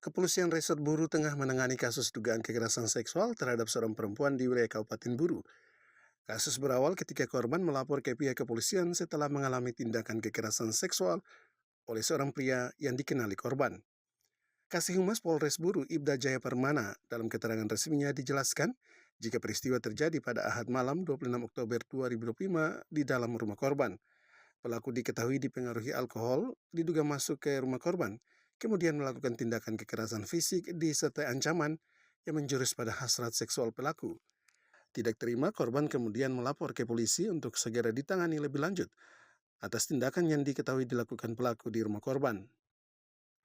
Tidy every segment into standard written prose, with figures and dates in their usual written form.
Kepolisian Resort Buru tengah menangani kasus dugaan kekerasan seksual terhadap seorang perempuan di wilayah Kabupaten Buru. Kasus berawal ketika korban melapor ke pihak kepolisian setelah mengalami tindakan kekerasan seksual oleh seorang pria yang dikenali korban. Kasih Humas Polres Buru Ibda Jaya Permana dalam keterangan resminya dijelaskan jika peristiwa terjadi pada Ahad malam 26 Oktober 2025 di dalam rumah korban. Pelaku diketahui dipengaruhi alkohol, diduga masuk ke rumah korban, kemudian melakukan tindakan kekerasan fisik disertai ancaman yang menjurus pada hasrat seksual pelaku. Tidak terima, korban kemudian melapor ke polisi untuk segera ditangani lebih lanjut atas tindakan yang diketahui dilakukan pelaku di rumah korban.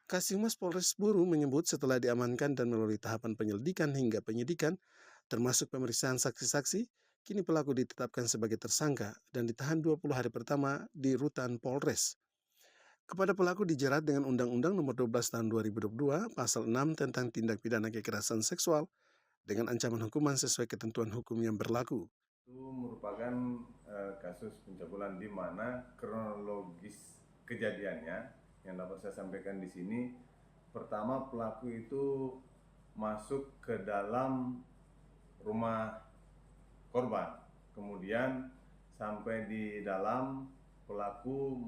Kasih Humas Polres Buru menyebut setelah diamankan dan melalui tahapan penyelidikan hingga penyidikan, termasuk pemeriksaan saksi-saksi, kini pelaku ditetapkan sebagai tersangka dan ditahan 20 hari pertama di Rutan Polres. Kepada pelaku dijerat dengan Undang-Undang Nomor 12 Tahun 2022, Pasal 6 tentang tindak pidana kekerasan seksual dengan ancaman hukuman sesuai ketentuan hukum yang berlaku. Itu merupakan kasus pencabulan di mana kronologis kejadiannya yang dapat saya sampaikan di sini. Pertama, pelaku itu masuk ke dalam rumah korban. Kemudian sampai di dalam, pelaku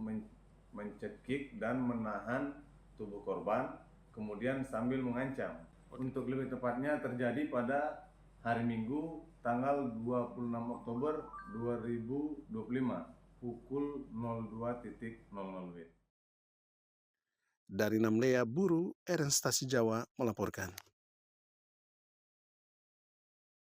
mencekik dan menahan tubuh korban, kemudian sambil mengancam. Untuk lebih tepatnya terjadi pada hari Minggu tanggal 26 Oktober 2025 pukul 02.00 WIB. Dari Namlea Buru, Ernstasi Jawa melaporkan.